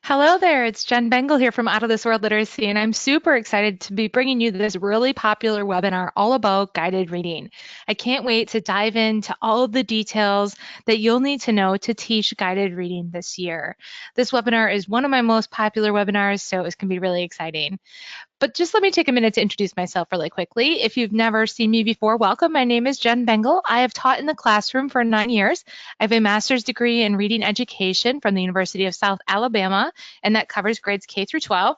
Hello there, it's Jen Bengal here from Out of This World Literacy, and I'm super excited to be bringing you this really popular webinar all about guided reading. I can't wait to dive into all of the details that you'll need to know to teach guided reading this year. This webinar is one of my most popular webinars, so it's going to be really exciting. But just let me take a minute to introduce myself really quickly. If you've never seen me before, welcome. My name is Jen Bengal. I have taught in the classroom for 9 years. I have a master's degree in reading education from the University of South Alabama, and that covers grades K through 12.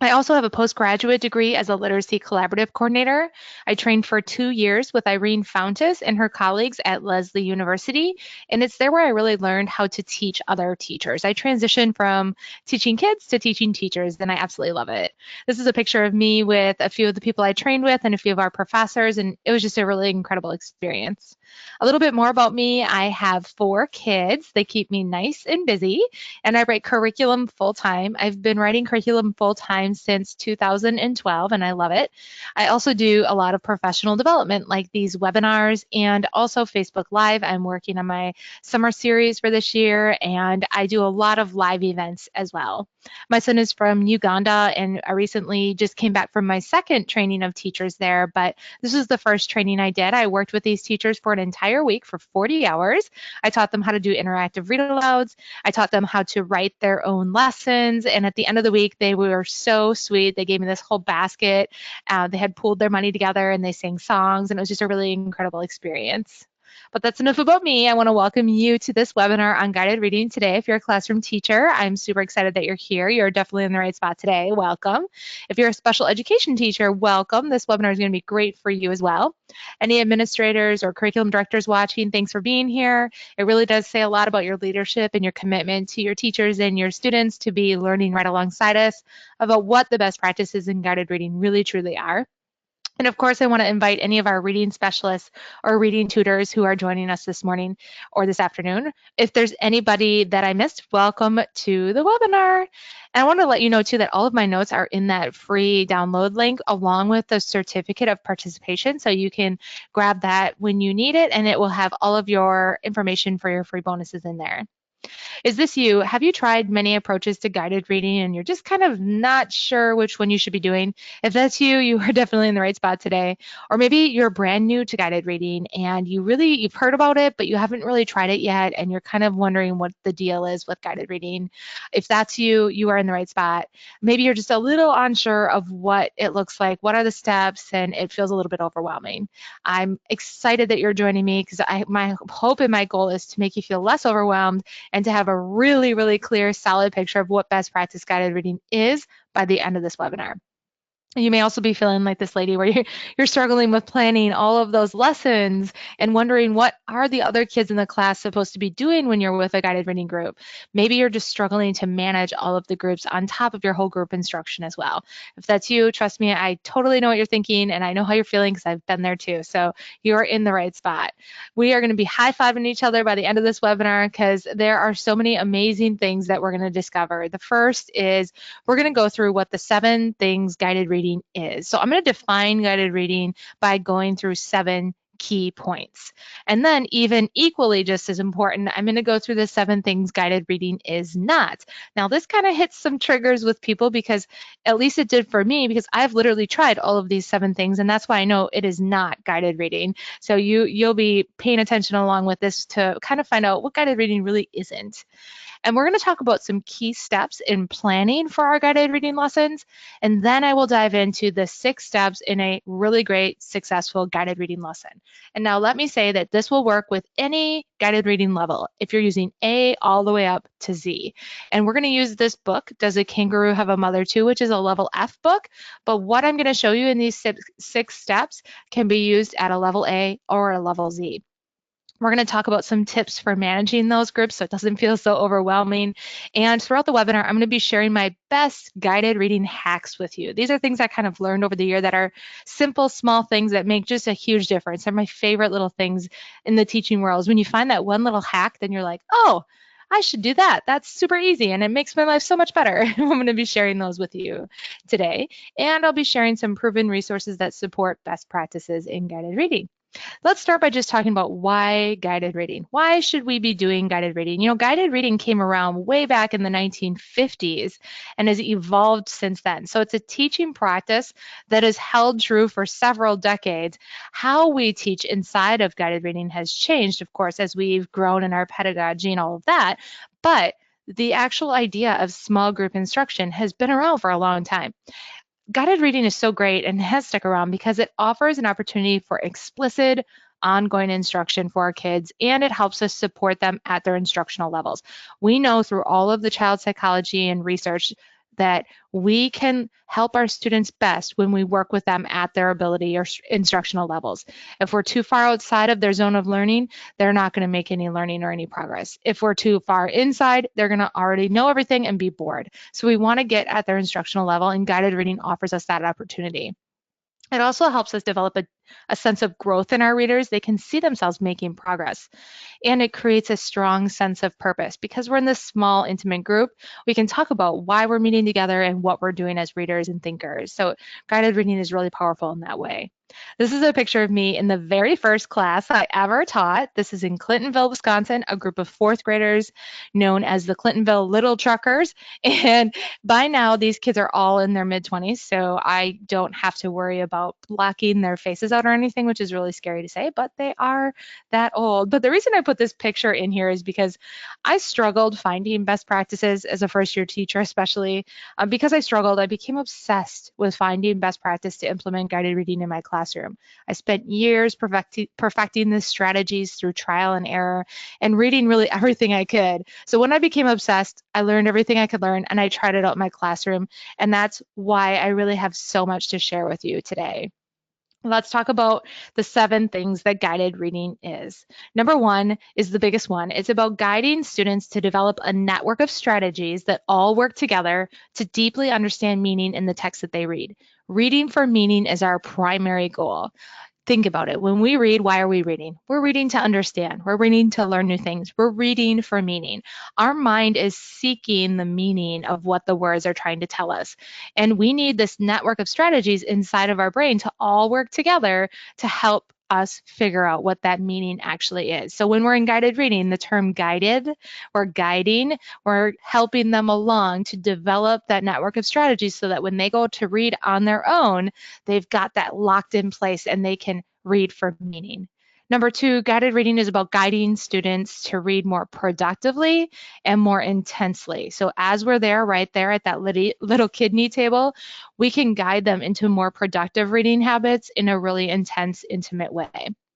I also have a postgraduate degree as a literacy collaborative coordinator. I trained for 2 years with Irene Fountas and her colleagues at Lesley University, and it's there where I really learned how to teach other teachers. I transitioned from teaching kids to teaching teachers, and I absolutely love it. This is a picture of me with a few of the people I trained with and a few of our professors, and it was just a really incredible experience. A little bit more about me. I have 4 kids. They keep me nice and busy, and I write curriculum full time. I've been writing curriculum full time since 2012, and I love it. I also do a lot of professional development like these webinars and also Facebook Live. I'm working on my summer series for this year, and I do a lot of live events as well. My son is from Uganda, and I recently just came back from my second training of teachers there, but this was the first training I did. I worked with these teachers for an entire week for 40 hours. I taught them how to do interactive read alouds. I taught them how to write their own lessons. And at the end of the week, they were so sweet. They gave me this whole basket. They had pooled their money together and they sang songs, and it was just a really incredible experience. But that's enough about me. I want to welcome you to this webinar on guided reading today. If you're a classroom teacher, I'm super excited that you're here. You're definitely in the right spot today. Welcome. If you're a special education teacher, welcome. This webinar is going to be great for you as well. Any administrators or curriculum directors watching, thanks for being here. It really does say a lot about your leadership and your commitment to your teachers and your students to be learning right alongside us about what the best practices in guided reading really truly are. And of course, I want to invite any of our reading specialists or reading tutors who are joining us this morning or this afternoon. If there's anybody that I missed, welcome to the webinar. And I want to let you know too that all of my notes are in that free download link along with the certificate of participation. So you can grab that when you need it, and it will have all of your information for your free bonuses in there. Is this you? Have you tried many approaches to guided reading and you're just kind of not sure which one you should be doing? If that's you, you are definitely in the right spot today. Or maybe you're brand new to guided reading and you've heard about it, but you haven't really tried it yet and you're kind of wondering what the deal is with guided reading. If that's you, you are in the right spot. Maybe you're just a little unsure of what it looks like, what are the steps, and it feels a little bit overwhelming. I'm excited that you're joining me because my hope and my goal is to make you feel less overwhelmed and to have a really, really clear, solid picture of what best practice guided reading is by the end of this webinar. You may also be feeling like this lady where you're struggling with planning all of those lessons and wondering what are the other kids in the class supposed to be doing when you're with a guided reading group. Maybe you're just struggling to manage all of the groups on top of your whole group instruction as well. If that's you, trust me, I totally know what you're thinking and I know how you're feeling because I've been there too. So you're in the right spot. We are going to be high-fiving each other by the end of this webinar because there are so many amazing things that we're going to discover. The first is we're going to go through what the 7 things guided reading is. So I'm going to define guided reading by going through 7 key points. And then even equally just as important, I'm going to go through the 7 things guided reading is not. Now this kind of hits some triggers with people because at least it did for me because I've literally tried all of these 7 things and that's why I know it is not guided reading. So you'll be paying attention along with this to kind of find out what guided reading really isn't. And we're going to talk about some key steps in planning for our guided reading lessons. And then I will dive into the 6 steps in a really great, successful guided reading lesson. And now let me say that this will work with any guided reading level if you're using A all the way up to Z. And we're going to use this book, Does a Kangaroo Have a Mother Too?, which is a level F book. But what I'm going to show you in these 6 steps can be used at a level A or a level Z. We're going to talk about some tips for managing those groups so it doesn't feel so overwhelming. And throughout the webinar, I'm going to be sharing my best guided reading hacks with you. These are things I kind of learned over the year that are simple, small things that make just a huge difference. They're my favorite little things in the teaching world. Is when you find that one little hack, then you're like, oh, I should do that. That's super easy and it makes my life so much better. I'm going to be sharing those with you today. And I'll be sharing some proven resources that support best practices in guided reading. Let's start by just talking about why guided reading. Why should we be doing guided reading? You know, guided reading came around way back in the 1950s and has evolved since then. So it's a teaching practice that has held true for several decades. How we teach inside of guided reading has changed, of course, as we've grown in our pedagogy and all of that. But the actual idea of small group instruction has been around for a long time. Guided reading is so great and has stuck around because it offers an opportunity for explicit, ongoing instruction for our kids, and it helps us support them at their instructional levels. We know through all of the child psychology and research that we can help our students best when we work with them at their ability or instructional levels. If we're too far outside of their zone of learning, they're not going to make any learning or any progress. If we're too far inside, they're going to already know everything and be bored. So we want to get at their instructional level, and guided reading offers us that opportunity. It also helps us develop a sense of growth in our readers. They can see themselves making progress. And it creates a strong sense of purpose because we're in this small, intimate group. We can talk about why we're meeting together and what we're doing as readers and thinkers. So guided reading is really powerful in that way. This is a picture of me in the very first class I ever taught. This is in Clintonville, Wisconsin, a group of fourth graders known as the Clintonville Little Truckers. And by now, these kids are all in their mid-20s, so I don't have to worry about blocking their faces out or anything, which is really scary to say, but they are that old. But the reason I put this picture in here is because I struggled finding best practices as a first-year teacher, especially because I struggled. I became obsessed with finding best practice to implement guided reading in my classroom. I spent years perfecting the strategies through trial and error and reading really everything I could. So when I became obsessed, I learned everything I could learn and I tried it out in my classroom. And that's why I really have so much to share with you today. Let's talk about the 7 things that guided reading is. Number 1 is the biggest one. It's about guiding students to develop a network of strategies that all work together to deeply understand meaning in the text that they read. Reading for meaning is our primary goal. Think about it. When we read, why are we reading? We're reading to understand. We're reading to learn new things. We're reading for meaning. Our mind is seeking the meaning of what the words are trying to tell us. And we need this network of strategies inside of our brain to all work together to help us figure out what that meaning actually is. So when we're in guided reading, the term guided or guiding, we're helping them along to develop that network of strategies so that when they go to read on their own, they've got that locked in place and they can read for meaning. Number 2, guided reading is about guiding students to read more productively and more intensely. So as we're there, right there at that little kidney table, we can guide them into more productive reading habits in a really intense, intimate way.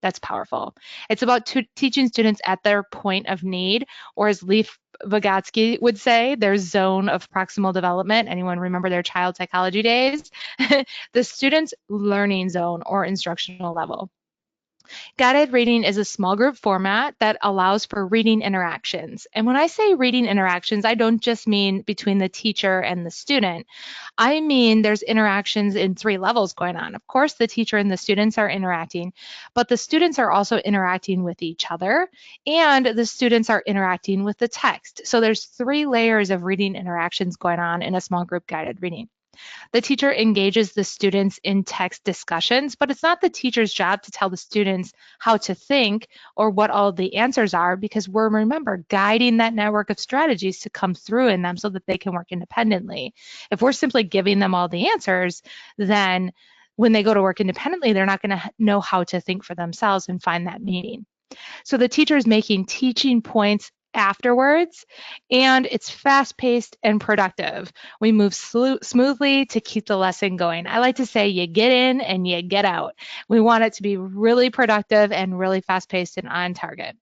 That's powerful. It's about teaching students at their point of need, or as Leif Vygotsky would say, their zone of proximal development. Anyone remember their child psychology days? The student's learning zone or instructional level. Guided reading is a small group format that allows for reading interactions. And when I say reading interactions, I don't just mean between the teacher and the student. I mean there's interactions in 3 levels going on. Of course, the teacher and the students are interacting, but the students are also interacting with each other, and the students are interacting with the text. So there's 3 layers of reading interactions going on in a small group guided reading. The teacher engages the students in text discussions, but it's not the teacher's job to tell the students how to think or what all the answers are, because we're, remember, guiding that network of strategies to come through in them so that they can work independently. If we're simply giving them all the answers, then when they go to work independently, they're not going to know how to think for themselves and find that meaning. So the teacher is making teaching points afterwards, and it's fast-paced and productive. We move smoothly to keep the lesson going. I like to say you get in and you get out. We want it to be really productive and really fast-paced and on target.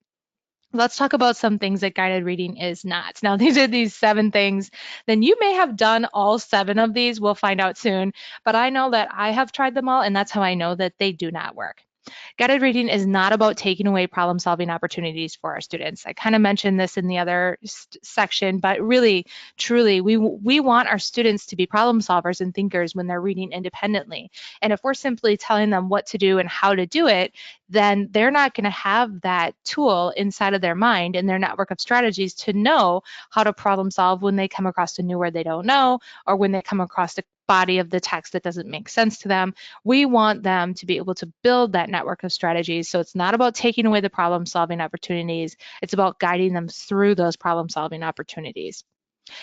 Let's talk about some things that guided reading is not. Now, these are these 7 things. Then you may have done all 7 of these. We'll find out soon. But I know that I have tried them all, and that's how I know that they do not work. Guided reading is not about taking away problem-solving opportunities for our students. I kind of mentioned this in the other section, but really, truly, we want our students to be problem solvers and thinkers when they're reading independently. And if we're simply telling them what to do and how to do it, then they're not going to have that tool inside of their mind and their network of strategies to know how to problem solve when they come across a new word they don't know, or when they come across a body of the text that doesn't make sense to them. We want them to be able to build that network of strategies. So it's not about taking away the problem solving opportunities. It's about guiding them through those problem solving opportunities.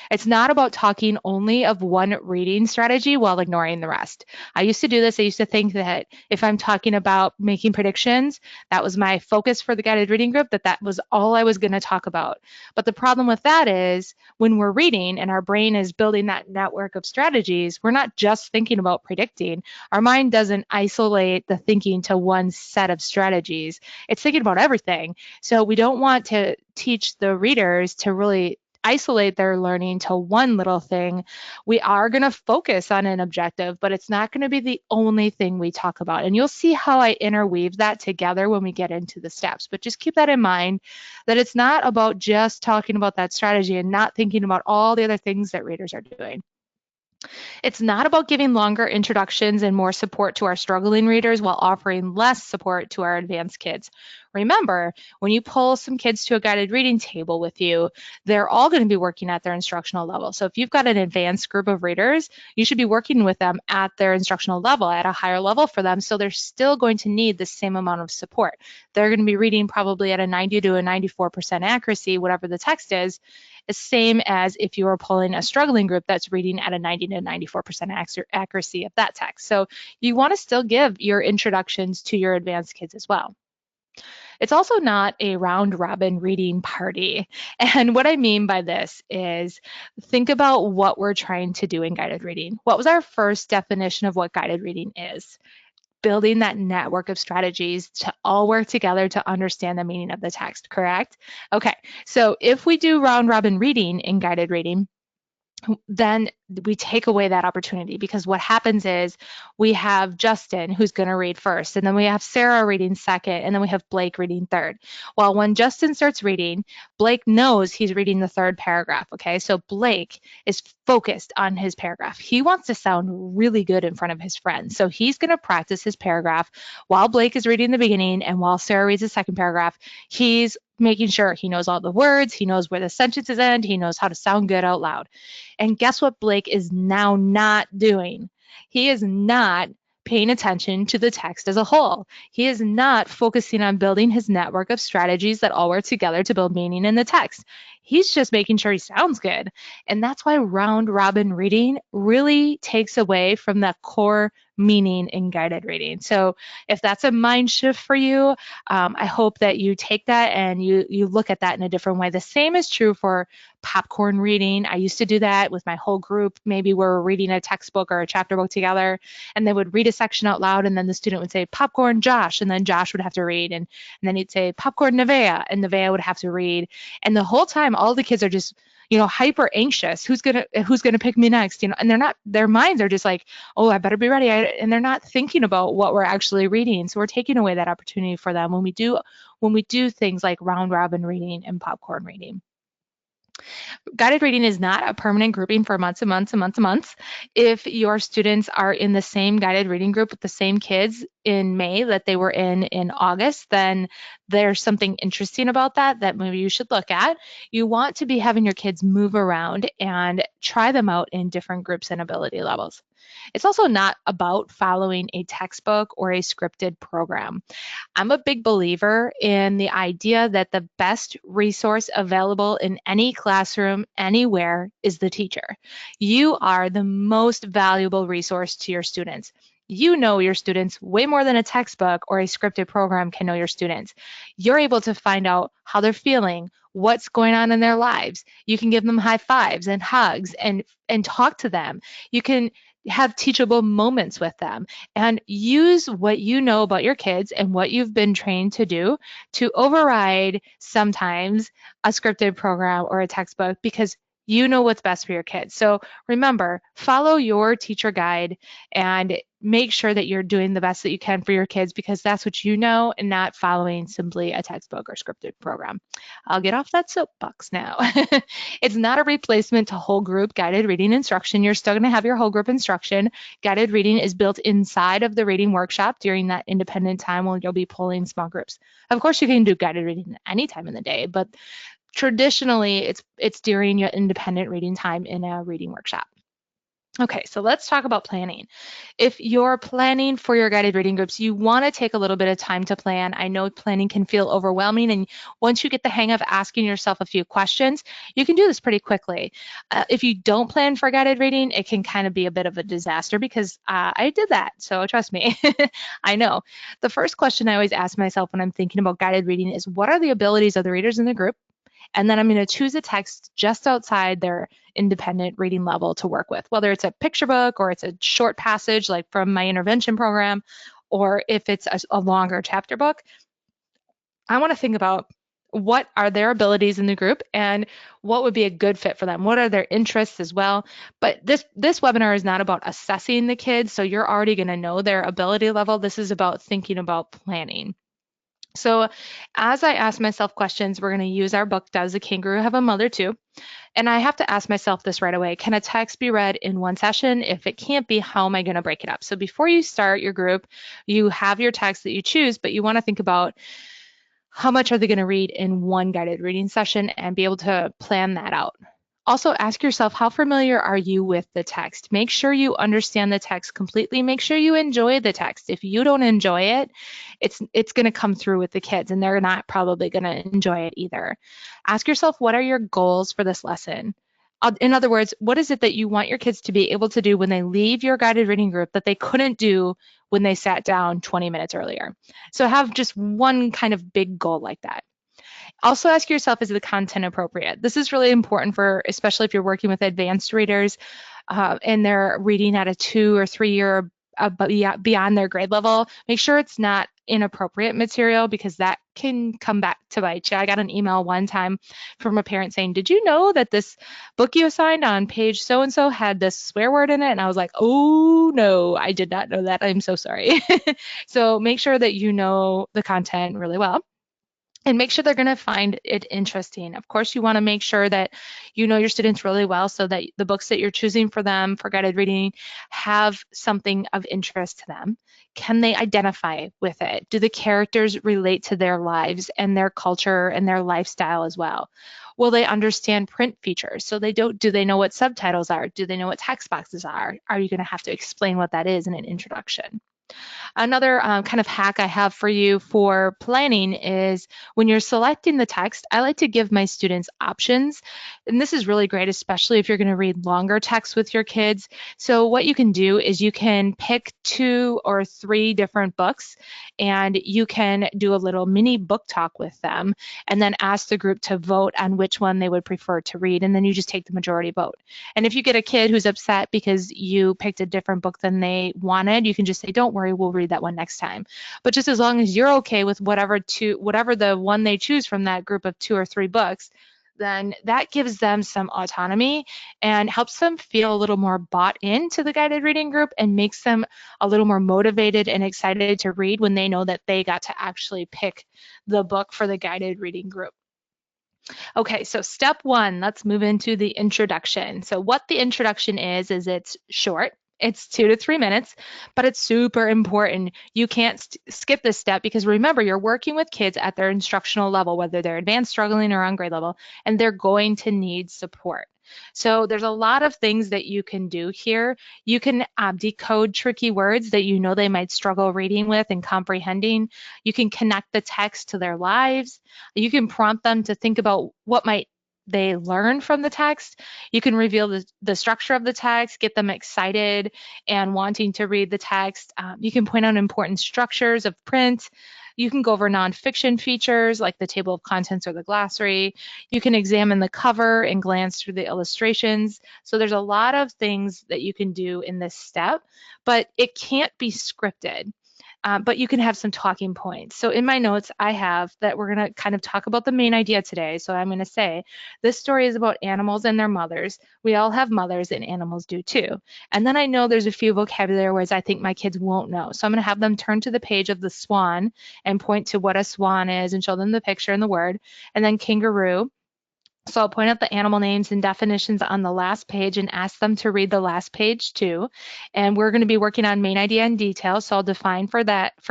It's not about talking only of one reading strategy while ignoring the rest. I used to do this. I used to think that if I'm talking about making predictions, that was my focus for the guided reading group, that was all I was going to talk about. But the problem with that is when we're reading and our brain is building that network of strategies, we're not just thinking about predicting. Our mind doesn't isolate the thinking to one set of strategies. It's thinking about everything. So we don't want to teach the readers to really isolate their learning to one little thing. We are going to focus on an objective, but it's not going to be the only thing we talk about. And you'll see how I interweave that together when we get into the steps. But just keep that in mind, that it's not about just talking about that strategy and not thinking about all the other things that readers are doing. It's not about giving longer introductions and more support to our struggling readers while offering less support to our advanced kids. Remember, when you pull some kids to a guided reading table with you, they're all going to be working at their instructional level. So if you've got an advanced group of readers, you should be working with them at their instructional level, at a higher level for them. So they're still going to need the same amount of support. They're going to be reading probably at a 90 to a 94% accuracy, whatever the text is, the same as if you were pulling a struggling group that's reading at a 90 to 94% accuracy of that text. So you want to still give your introductions to your advanced kids as well. It's also not a round robin reading party. And what I mean by this is think about what we're trying to do in guided reading. What was our first definition of what guided reading is? Building that network of strategies to all work together to understand the meaning of the text, correct? Okay, so if we do round robin reading in guided reading, then we take away that opportunity, because what happens is we have Justin who's going to read first, and then we have Sarah reading second, and then we have Blake reading third. Well, when Justin starts reading, Blake knows he's reading the third paragraph, okay? So Blake is focused on his paragraph. He wants to sound really good in front of his friends. So he's going to practice his paragraph while Blake is reading the beginning, and while Sarah reads the second paragraph, he's making sure he knows all the words, he knows where the sentences end, he knows how to sound good out loud. And guess what Blake is now not doing? He is not paying attention to the text as a whole. He is not focusing on building his network of strategies that all work together to build meaning in the text. He's just making sure he sounds good. And that's why round robin reading really takes away from that core meaning in guided reading. So if that's a mind shift for you, I hope that you take that and you look at that in a different way. The same is true for popcorn reading. I used to do that with my whole group. Maybe we're reading a textbook or a chapter book together, and they would read a section out loud, and then the student would say, popcorn Josh, and then Josh would have to read, and then he'd say, popcorn Nevaeh, and Nevaeh would have to read. And the whole time, all the kids are just, hyper anxious. Who's gonna pick me next? And their minds are just like, oh, I better be ready. And they're not thinking about what we're actually reading. So we're taking away that opportunity for them when we do things like round robin reading and popcorn reading. Guided reading is not a permanent grouping for months and months and months and months. If your students are in the same guided reading group with the same kids in May that they were in August, then there's something interesting about that maybe you should look at. You want to be having your kids move around and try them out in different groups and ability levels. It's also not about following a textbook or a scripted program. I'm a big believer in the idea that the best resource available in any classroom, anywhere, is the teacher. You are the most valuable resource to your students. You know your students way more than a textbook or a scripted program can know your students. You're able to find out how they're feeling, what's going on in their lives. You can give them high fives and hugs and talk to them. You can have teachable moments with them and use what you know about your kids and what you've been trained to do to override sometimes a scripted program or a textbook, because you know what's best for your kids. So remember, follow your teacher guide and make sure that you're doing the best that you can for your kids, because that's what you know, and not following simply a textbook or scripted program. I'll get off that soapbox now. It's not a replacement to whole group guided reading instruction. You're still going to have your whole group instruction. Guided reading is built inside of the reading workshop during that independent time when you'll be pulling small groups. Of course, you can do guided reading any time in the day, but traditionally it's during your independent reading time in a reading workshop. Okay, so let's talk about planning. If you're planning for your guided reading groups, you want to take a little bit of time to plan. I know planning can feel overwhelming, and once you get the hang of asking yourself a few questions, you can do this pretty quickly. If you don't plan for guided reading, it can kind of be a bit of a disaster because I did that. So trust me, I know. The first question I always ask myself when I'm thinking about guided reading is what are the abilities of the readers in the group? And then I'm going to choose a text just outside their independent reading level to work with, whether it's a picture book or it's a short passage like from my intervention program, or if it's a longer chapter book. I want to think about what are their abilities in the group and what would be a good fit for them. What are their interests as well? But this webinar is not about assessing the kids, so you're already going to know their ability level. This is about thinking about planning. So as I ask myself questions, we're going to use our book, Does a Kangaroo Have a Mother Too? And I have to ask myself this right away. Can a text be read in one session? If it can't be, how am I going to break it up? So before you start your group, you have your text that you choose, but you want to think about how much are they going to read in one guided reading session and be able to plan that out. Also, ask yourself, how familiar are you with the text? Make sure you understand the text completely. Make sure you enjoy the text. If you don't enjoy it, it's going to come through with the kids, and they're not probably going to enjoy it either. Ask yourself, what are your goals for this lesson? In other words, what is it that you want your kids to be able to do when they leave your guided reading group that they couldn't do when they sat down 20 minutes earlier? So have just one kind of big goal like that. Also ask yourself, is the content appropriate? This is really important for, especially if you're working with advanced readers and they're reading at a 2 or 3 year beyond their grade level. Make sure it's not inappropriate material because that can come back to bite you. I got an email one time from a parent saying, did you know that this book you assigned on page so-and-so had this swear word in it? And I was like, oh no, I did not know that. I'm so sorry. So make sure that you know the content really well and make sure they're going to find it interesting. Of course, you want to make sure that you know your students really well so that the books that you're choosing for them for guided reading have something of interest to them. Can they identify with it? Do the characters relate to their lives and their culture and their lifestyle as well? Will they understand print features? So do they know what subtitles are? Do they know what text boxes are? Are you going to have to explain what that is in an introduction? Another kind of hack I have for you for planning is when you're selecting the text, I like to give my students options. And this is really great, especially if you're going to read longer text with your kids. So what you can do is you can pick 2 or 3 different books and you can do a little mini book talk with them and then ask the group to vote on which one they would prefer to read. And then you just take the majority vote. And if you get a kid who's upset because you picked a different book than they wanted, you can just say, don't worry, we'll read that one next time. But just as long as you're okay with whatever the one they choose from that group of 2 or 3 books, then that gives them some autonomy and helps them feel a little more bought into the guided reading group and makes them a little more motivated and excited to read when they know that they got to actually pick the book for the guided reading group. Okay, so step 1, let's move into the introduction. So what the introduction is it's short. It's 2 to 3 minutes, but it's super important. You can't skip this step because remember, you're working with kids at their instructional level, whether they're advanced, struggling, or on grade level, and they're going to need support. So there's a lot of things that you can do here. You can decode tricky words that you know they might struggle reading with and comprehending. You can connect the text to their lives. You can prompt them to think about what might they learn from the text. You can reveal the structure of the text, get them excited and wanting to read the text. You can point out important structures of print. You can go over nonfiction features like the table of contents or the glossary. You can examine the cover and glance through the illustrations. So there's a lot of things that you can do in this step, but it can't be scripted. But you can have some talking points. So in my notes, I have that we're going to kind of talk about the main idea today. So I'm going to say this story is about animals and their mothers. We all have mothers and animals do too. And then I know there's a few vocabulary words I think my kids won't know. So I'm going to have them turn to the page of the swan and point to what a swan is and show them the picture and the word. And then kangaroo. So I'll point out the animal names and definitions on the last page and ask them to read the last page too. And we're going to be working on main idea and details. So I'll define for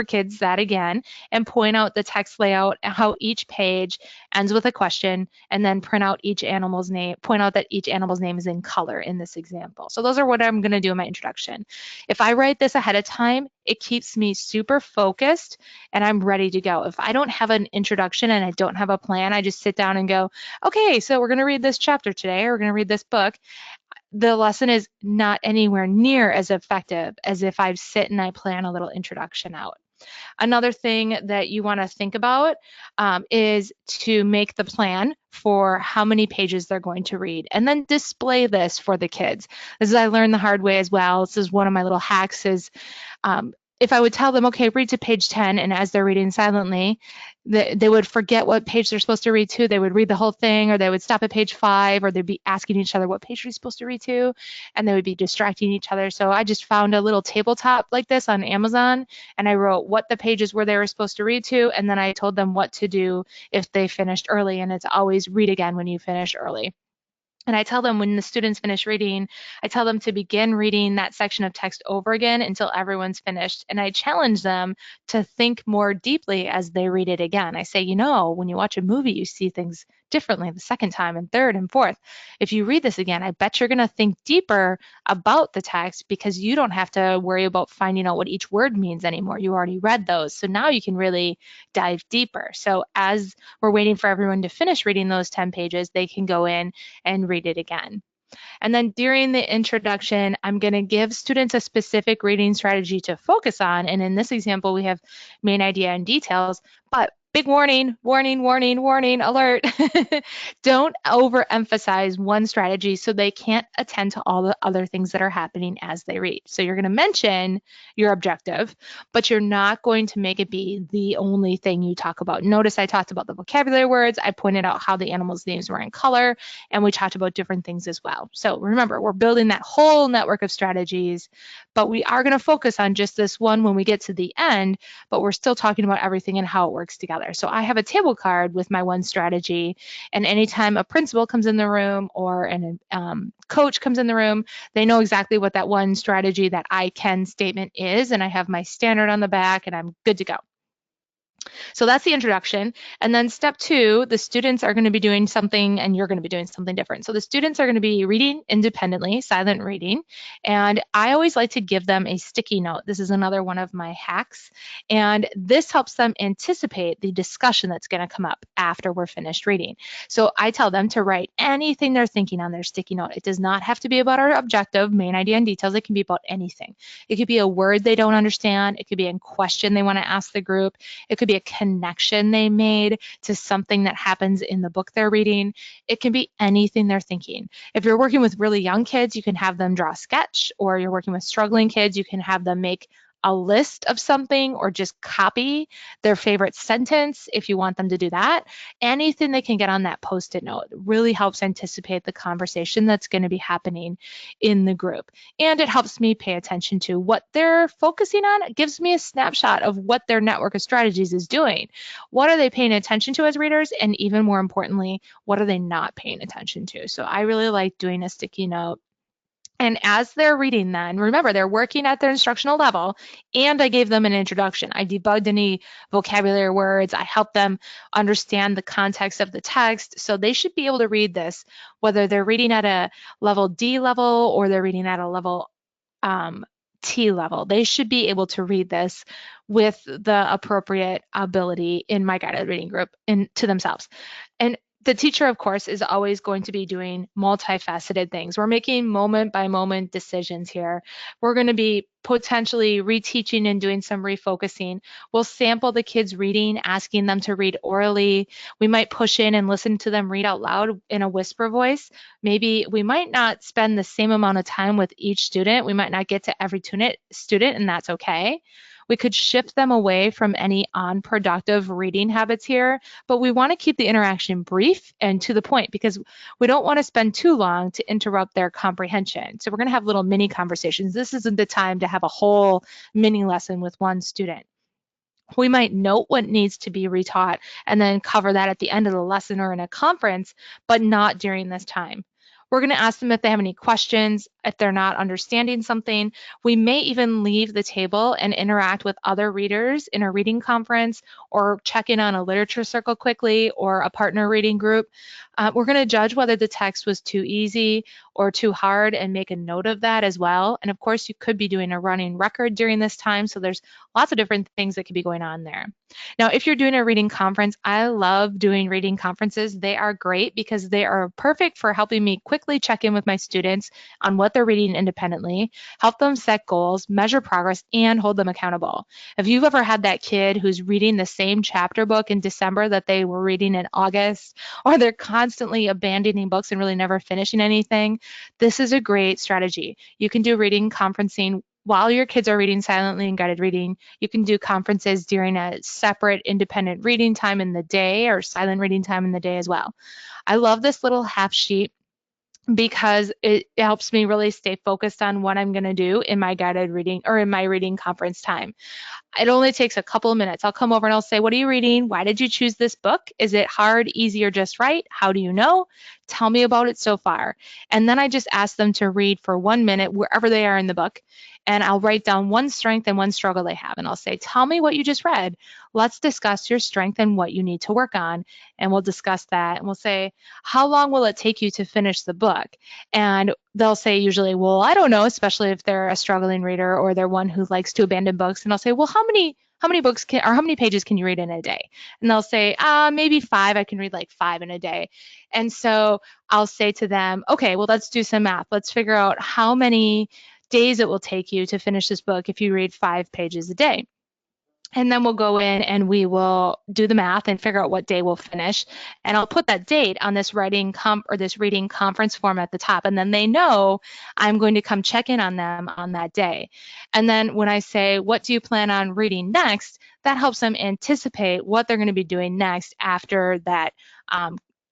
kids that again and point out the text layout, how each page ends with a question, and then print out each animal's name, point out that each animal's name is in color in this example. So those are what I'm going to do in my introduction. If I write this ahead of time, it keeps me super focused and I'm ready to go. If I don't have an introduction and I don't have a plan, I just sit down and go, okay, so we're going to read this chapter today, or we're going to read this book. The lesson is not anywhere near as effective as if I sit and I plan a little introduction out. Another thing that you want to think about is to make the plan for how many pages they're going to read and then display this for the kids. This is I learned the hard way as well. This is one of my little hacks is if I would tell them, okay, read to page 10, and as they're reading silently, they would forget what page they're supposed to read to. They would read the whole thing, or they would stop at page 5, or they'd be asking each other, what page are you supposed to read to? And they would be distracting each other. So I just found a little tabletop like this on Amazon, and I wrote what the pages were they were supposed to read to, and then I told them what to do if they finished early, and it's always read again when you finish early. And I tell them when the students finish reading, I tell them to begin reading that section of text over again until everyone's finished. And I challenge them to think more deeply as they read it again. I say, you know, when you watch a movie, you see things differently the second time and third and fourth. If you read this again, I bet you're going to think deeper about the text because you don't have to worry about finding out what each word means anymore. You already read those. So now you can really dive deeper. So as we're waiting for everyone to finish reading those 10 pages, they can go in and read it again. And then during the introduction, I'm going to give students a specific reading strategy to focus on. And in this example, we have main idea and details, but big warning, warning, warning, warning, alert. Don't overemphasize one strategy so they can't attend to all the other things that are happening as they read. So you're going to mention your objective, but you're not going to make it be the only thing you talk about. Notice I talked about the vocabulary words. I pointed out how the animals' names were in color, and we talked about different things as well. So remember, we're building that whole network of strategies, but we are going to focus on just this one when we get to the end, but we're still talking about everything and how it works together. So I have a table card with my one strategy, and anytime a principal comes in the room or a coach comes in the room, they know exactly what that one strategy, that I can statement is, and I have my standard on the back, and I'm good to go. So that's the introduction. And then step 2, the students are going to be doing something and you're going to be doing something different. So the students are going to be reading independently, silent reading. And I always like to give them a sticky note. This is another one of my hacks. And this helps them anticipate the discussion that's going to come up after we're finished reading. So I tell them to write anything they're thinking on their sticky note. It does not have to be about our objective, main idea and details. It can be about anything. It could be a word they don't understand. It could be a question they want to ask the group. It could be a connection they made to something that happens in the book they're reading. It can be anything they're thinking. If you're working with really young kids, you can have them draw a sketch, or you're working with struggling kids, you can have them make a list of something or just copy their favorite sentence if you want them to do that. Anything they can get on that Post-it note really helps anticipate the conversation that's going to be happening in the group. And it helps me pay attention to what they're focusing on. It gives me a snapshot of what their network of strategies is doing. What are they paying attention to as readers? And even more importantly, what are they not paying attention to? So I really like doing a sticky note. And as they're reading then, remember, they're working at their instructional level, and I gave them an introduction. I debugged any vocabulary words. I helped them understand the context of the text. So they should be able to read this, whether they're reading at a level D level or they're reading at a level T level. They should be able to read this with the appropriate ability in my guided reading group to themselves. And the teacher, of course, is always going to be doing multifaceted things. We're making moment by moment decisions here. We're going to be potentially reteaching and doing some refocusing. We'll sample the kids reading, asking them to read orally. We might push in and listen to them read out loud in a whisper voice. Maybe we might not spend the same amount of time with each student. We might not get to every student, and that's okay. We could shift them away from any unproductive reading habits here, but we want to keep the interaction brief and to the point because we don't want to spend too long to interrupt their comprehension. So we're going to have little mini conversations. This isn't the time to have a whole mini lesson with one student. We might note what needs to be retaught and then cover that at the end of the lesson or in a conference, but not during this time. We're going to ask them if they have any questions, if they're not understanding something. We may even leave the table and interact with other readers in a reading conference or check in on a literature circle quickly or a partner reading group. We're going to judge whether the text was too easy or too hard and make a note of that as well. And of course, you could be doing a running record during this time, so there's lots of different things that could be going on there. Now, if you're doing a reading conference, I love doing reading conferences. They are great because they are perfect for helping me quickly check in with my students on what they're reading independently, help them set goals, measure progress, and hold them accountable. If you've ever had that kid who's reading the same chapter book in December that they were reading in August, or they're constantly abandoning books and really never finishing anything, this is a great strategy. You can do reading conferencing while your kids are reading silently and guided reading. You can do conferences during a separate independent reading time in the day or silent reading time in the day as well. I love this little half sheet because it helps me really stay focused on what I'm going to do in my guided reading or in my reading conference time. It only takes a couple of minutes. I'll come over and I'll say, what are you reading? Why did you choose this book? Is it hard, easy, or just right? How do you know? Tell me about it so far. And then I just ask them to read for 1 minute wherever they are in the book. And I'll write down one strength and one struggle they have. And I'll say, tell me what you just read. Let's discuss your strength and what you need to work on. And we'll discuss that. And we'll say, how long will it take you to finish the book? And they'll say usually, well, I don't know, especially if they're a struggling reader or they're one who likes to abandon books. And I'll say, well, how many books can, or how many pages can you read in a day? And they'll say, maybe 5. I can read like 5 in a day. And so I'll say to them, okay, well, let's do some math. Let's figure out how many days it will take you to finish this book if you read 5 pages a day. And then we'll go in and we will do the math and figure out what day we'll finish. And I'll put that date on this reading conference form at the top. And then they know I'm going to come check in on them on that day. And then when I say, what do you plan on reading next? That helps them anticipate what they're going to be doing next after that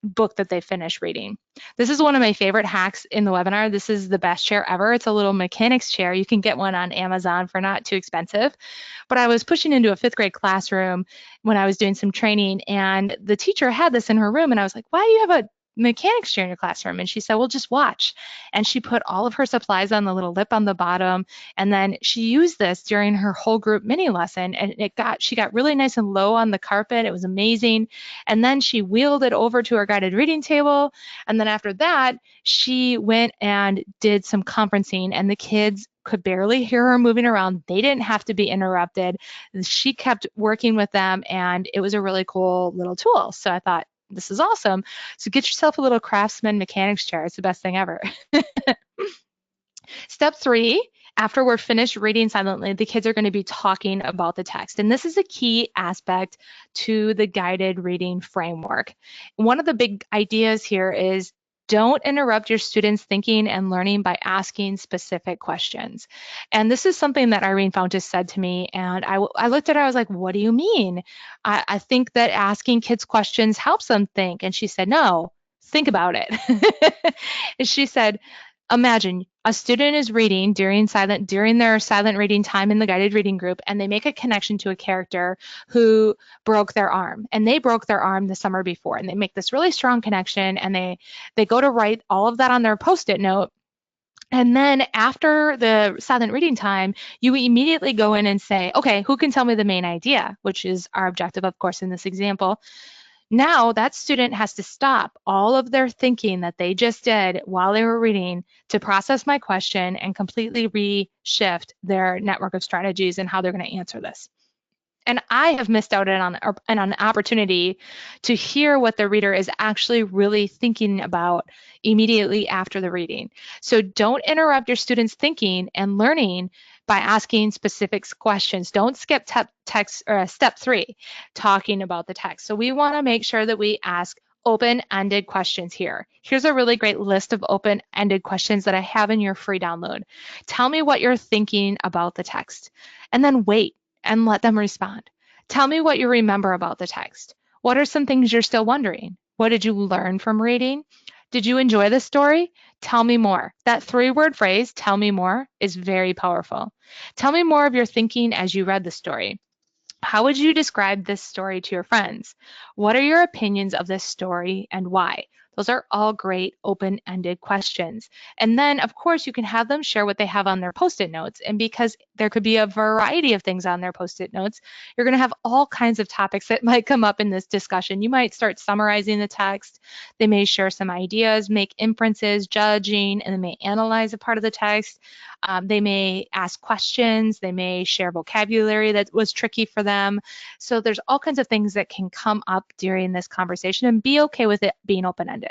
book that they finish reading. This is one of my favorite hacks in the webinar. This is the best chair ever. It's a little mechanics chair. You can get one on Amazon for not too expensive. But I was pushing into a 5th grade classroom when I was doing some training, and the teacher had this in her room, and I was like, why do you have a mechanics chair in your classroom? And she said, well, just watch. And she put all of her supplies on the little lip on the bottom, and then she used this during her whole group mini lesson, and she got really nice and low on the carpet. It was amazing. And then she wheeled it over to her guided reading table, and then after that, she went and did some conferencing, and the kids could barely hear her moving around. They didn't have to be interrupted. She kept working with them, and it was a really cool little tool. So I thought, this is awesome. So get yourself a little Craftsman mechanics chair. It's the best thing ever. Step 3, after we're finished reading silently, the kids are going to be talking about the text. And this is a key aspect to the guided reading framework. One of the big ideas here is don't interrupt your students' thinking and learning by asking specific questions. And this is something that Irene Fountas said to me, and I looked at her, I was like, what do you mean? I think that asking kids questions helps them think. And she said, no, think about it. And she said, imagine a student is reading during their silent reading time in the guided reading group, and they make a connection to a character who broke their arm, and they broke their arm the summer before, and they make this really strong connection, and they go to write all of that on their Post-it note. And then after the silent reading time, you immediately go in and say, okay, who can tell me the main idea, which is our objective, of course, in this example. Now that student has to stop all of their thinking that they just did while they were reading to process my question and completely reshift their network of strategies and how they're going to answer this. And I have missed out on an opportunity to hear what the reader is actually really thinking about immediately after the reading. So don't interrupt your students' thinking and learning by asking specific questions. Don't skip step 3, talking about the text. So we want to make sure that we ask open-ended questions here. Here's a really great list of open-ended questions that I have in your free download. Tell me what you're thinking about the text, and then wait and let them respond. Tell me what you remember about the text. What are some things you're still wondering? What did you learn from reading? Did you enjoy the story? Tell me more. That 3-word phrase, tell me more, is very powerful. Tell me more of your thinking as you read the story. How would you describe this story to your friends? What are your opinions of this story and why? Those are all great open-ended questions. And then, of course, you can have them share what they have on their Post-it notes. And because there could be a variety of things on their Post-it notes, you're going to have all kinds of topics that might come up in this discussion. You might start summarizing the text. They may share some ideas, make inferences, judging, and they may analyze a part of the text. They may ask questions, they may share vocabulary that was tricky for them. So there's all kinds of things that can come up during this conversation, and be okay with it being open-ended.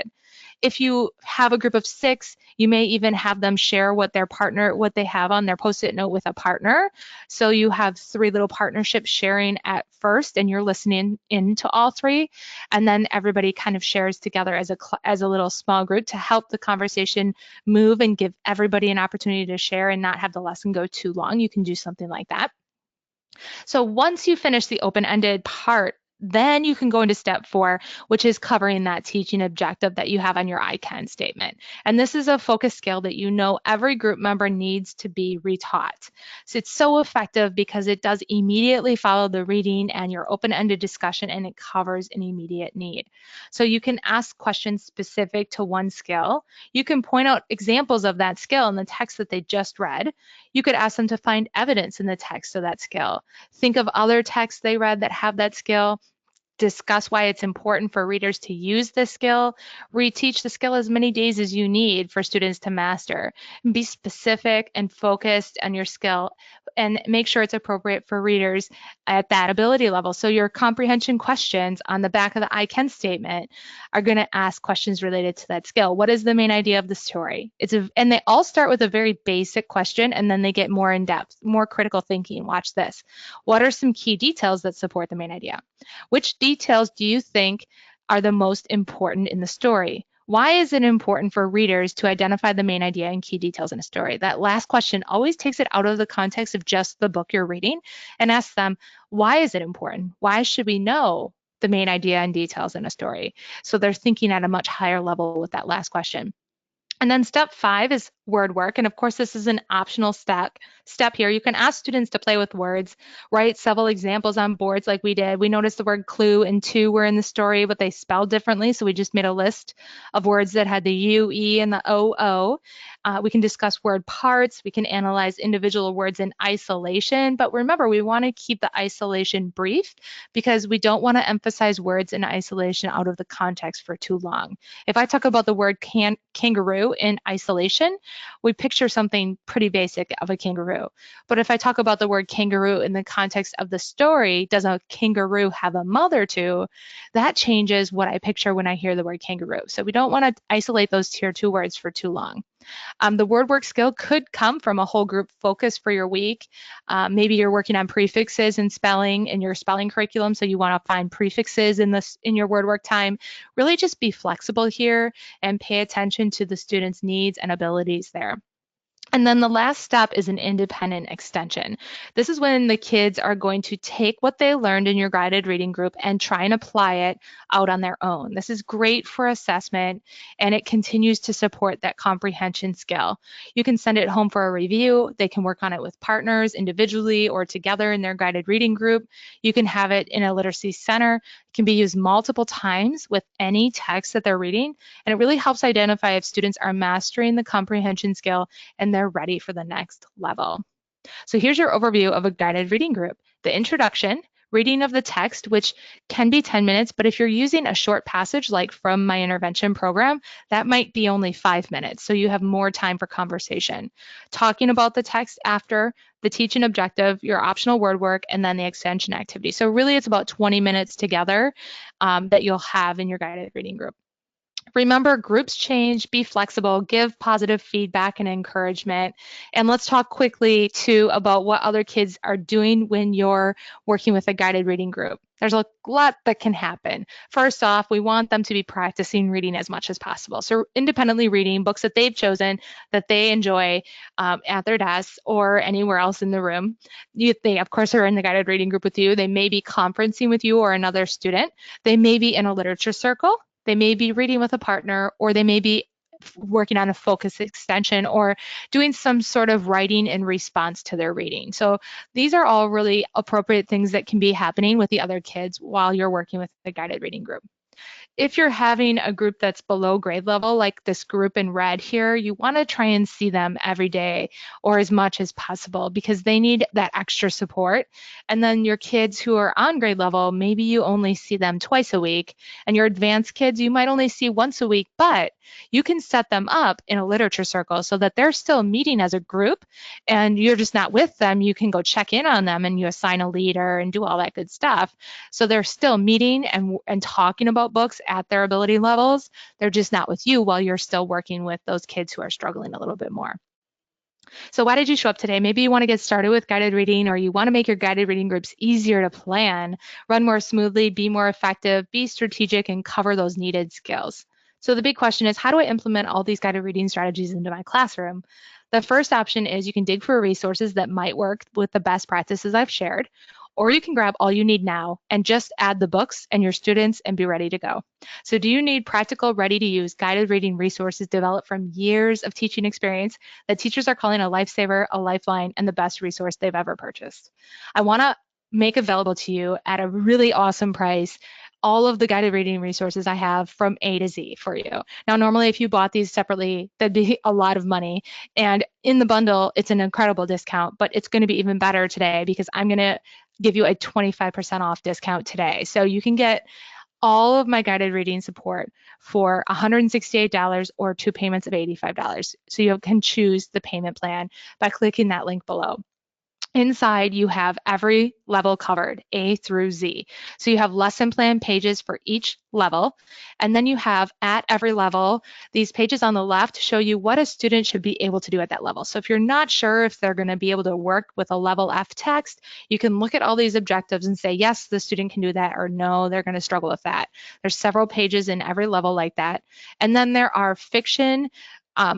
If you have a group of 6, you may even have them share what they have on their Post-it note with a partner. So you have 3 little partnerships sharing at first, and you're listening into all 3, and then everybody kind of shares together as a little small group to help the conversation move and give everybody an opportunity to share and not have the lesson go too long. You can do something like that. So once you finish the open-ended part, then you can go into step 4, which is covering that teaching objective that you have on your I can statement. And this is a focus skill that you know every group member needs to be retaught. So it's so effective because it does immediately follow the reading and your open-ended discussion, and it covers an immediate need. So you can ask questions specific to one skill. You can point out examples of that skill in the text that they just read. You could ask them to find evidence in the text of that skill. Think of other texts they read that have that skill. Discuss why it's important for readers to use this skill. Reteach the skill as many days as you need for students to master. Be specific and focused on your skill, and make sure it's appropriate for readers at that ability level. So your comprehension questions on the back of the I can statement are going to ask questions related to that skill. What is the main idea of the story? And they all start with a very basic question, and then they get more in depth, more critical thinking. Watch this. What are some key details that support the main idea? Which details do you think are the most important in the story? Why is it important for readers to identify the main idea and key details in a story? That last question always takes it out of the context of just the book you're reading and asks them, why is it important? Why should we know the main idea and details in a story? So they're thinking at a much higher level with that last question. And then step 5 is word work. And of course, this is an optional step here. You can ask students to play with words, write several examples on boards like we did. We noticed the word clue and two were in the story, but they spelled differently. So we just made a list of words that had the U, E, and the O. We can discuss word parts. We can analyze individual words in isolation. But remember, we want to keep the isolation brief because we don't want to emphasize words in isolation out of the context for too long. If I talk about the word kangaroo in isolation, we picture something pretty basic of a kangaroo. But if I talk about the word kangaroo in the context of the story, does a kangaroo have a mother too? That changes what I picture when I hear the word kangaroo. So we don't want to isolate those tier 2 words for too long. The word work skill could come from a whole group focus for your week. Maybe you're working on prefixes and spelling in your spelling curriculum, so you want to find prefixes in your word work time. Really just be flexible here and pay attention to the students' needs and abilities there. And then the last step is an independent extension. This is when the kids are going to take what they learned in your guided reading group and try and apply it out on their own. This is great for assessment, and it continues to support that comprehension skill. You can send it home for a review. They can work on it with partners individually or together in their guided reading group. You can have it in a literacy center. It can be used multiple times with any text that they're reading, and it really helps identify if students are mastering the comprehension skill and they're ready for the next level. So here's your overview of a guided reading group. The introduction, reading of the text, which can be 10 minutes, but if you're using a short passage like from my intervention program, that might be only 5 minutes, so you have more time for conversation. Talking about the text after, the teaching objective, your optional word work, and then the extension activity. So really it's about 20 minutes together that you'll have in your guided reading group. Remember, groups change, be flexible, give positive feedback and encouragement. And let's talk quickly too about what other kids are doing when you're working with a guided reading group. There's a lot that can happen. First off, we want them to be practicing reading as much as possible. So independently reading books that they've chosen that they enjoy at their desks or anywhere else in the room. They, of course, are in the guided reading group with you. They may be conferencing with you or another student. They may be in a literature circle. They may be reading with a partner, or they may be working on a focus extension or doing some sort of writing in response to their reading. So these are all really appropriate things that can be happening with the other kids while you're working with the guided reading group. If you're having a group that's below grade level, like this group in red here, you want to try and see them every day or as much as possible because they need that extra support. And then your kids who are on grade level, maybe you only see them twice a week. And your advanced kids, you might only see once a week, but you can set them up in a literature circle so that they're still meeting as a group and you're just not with them. You can go check in on them and you assign a leader and do all that good stuff. So they're still meeting and talking about books at their ability levels. They're just not with you while you're still working with those kids who are struggling a little bit more. So why did you show up today? Maybe you want to get started with guided reading, or you want to make your guided reading groups easier to plan, run more smoothly, be more effective, be strategic, and cover those needed skills. So the big question is, how do I implement all these guided reading strategies into my classroom? The first option is you can dig for resources that might work with the best practices I've shared, or you can grab all you need now and just add the books and your students and be ready to go. So do you need practical, ready-to-use guided reading resources developed from years of teaching experience that teachers are calling a lifesaver, a lifeline, and the best resource they've ever purchased? I want to make available to you at a really awesome price all of the guided reading resources I have from A to Z for you. Now, normally if you bought these separately, that'd be a lot of money. And in the bundle, it's an incredible discount, but it's going to be even better today because I'm going to give you a 25% off discount today. So you can get all of my guided reading support for $168 or 2 payments of $85. So you can choose the payment plan by clicking that link below. Inside, you have every level covered, A through Z. So you have lesson plan pages for each level. And then you have at every level, these pages on the left show you what a student should be able to do at that level. So if you're not sure if they're going to be able to work with a level F text, you can look at all these objectives and say, yes, the student can do that, or no, they're going to struggle with that. There's several pages in every level like that. And then there are fiction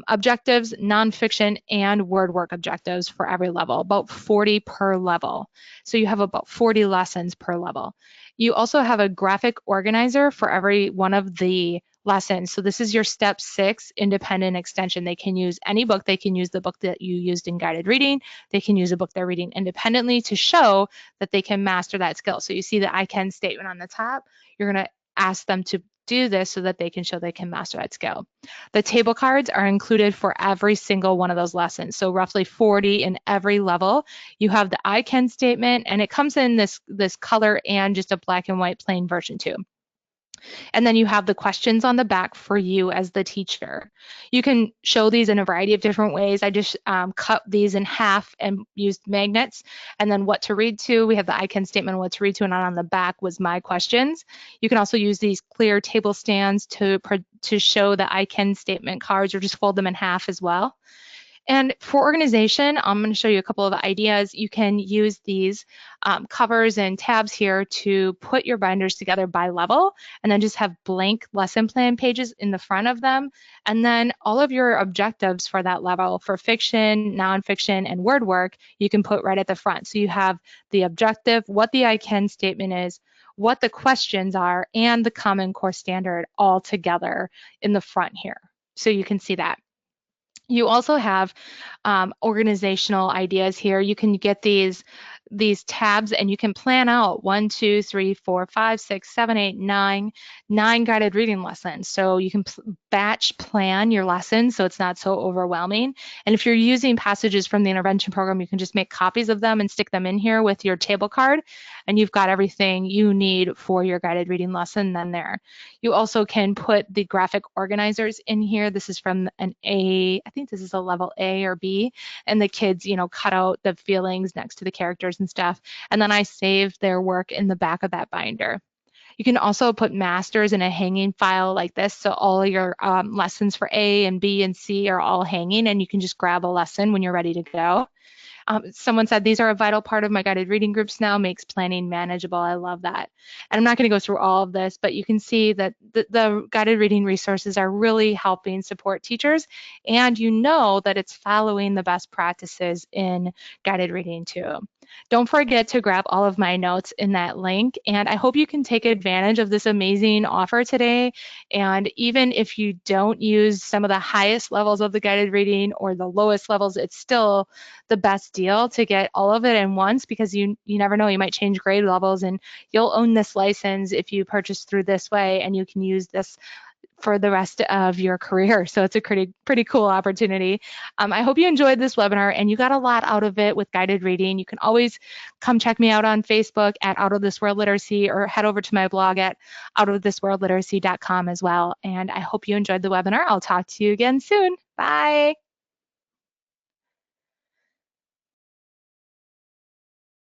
objectives, nonfiction, and word work objectives for every level, about 40 per level. So you have about 40 lessons per level. You also have a graphic organizer for every one of the lessons. So this is your step 6 independent extension. They can use any book. They can use the book that you used in guided reading. They can use a book they're reading independently to show that they can master that skill. So you see the I can statement on the top. You're going to ask them to do this so that they can show they can master that skill. The table cards are included for every single one of those lessons. So roughly 40 in every level. You have the I can statement, and it comes in this color and just a black and white plain version too. And then you have the questions on the back for you as the teacher. You can show these in a variety of different ways. I just cut these in half and used magnets. And then what to read to, we have the I can statement, what to read to, and on the back was my questions. You can also use these clear table stands to show the I can statement cards, or just fold them in half as well. And for organization, I'm going to show you a couple of ideas. You can use these covers and tabs here to put your binders together by level, and then just have blank lesson plan pages in the front of them. And then all of your objectives for that level, for fiction, nonfiction, and word work, you can put right at the front. So you have the objective, what the I can statement is, what the questions are, and the Common Core standard all together in the front here. So you can see that. You also have organizational ideas here. You can get these tabs and you can plan out 1, 2, 3, 4, 5, 6, 7, 8, 9 guided reading lessons. So you can batch plan your lessons so it's not so overwhelming. And if you're using passages from the intervention program, you can just make copies of them and stick them in here with your table card, and you've got everything you need for your guided reading lesson then there. You also can put the graphic organizers in here. This is from an A, I think this is a level A or B, and the kids, cut out the feelings next to the characters and stuff. And then I save their work in the back of that binder. You can also put masters in a hanging file like this. So all your lessons for A and B and C are all hanging, and you can just grab a lesson when you're ready to go. Someone said, these are a vital part of my guided reading groups now, makes planning manageable. I love that. And I'm not going to go through all of this, but you can see that the guided reading resources are really helping support teachers, and you know that it's following the best practices in guided reading too. Don't forget to grab all of my notes in that link. And I hope you can take advantage of this amazing offer today. And even if you don't use some of the highest levels of the guided reading or the lowest levels, it's still the best deal to get all of it in once, because you never know, you might change grade levels and you'll own this license if you purchase through this way, and you can use this for the rest of your career. So it's a pretty cool opportunity. I hope you enjoyed this webinar and you got a lot out of it with guided reading. You can always come check me out on Facebook at Out of This World Literacy, or head over to my blog at outofthisworldliteracy.com as well. And I hope you enjoyed the webinar. I'll talk to you again soon. Bye.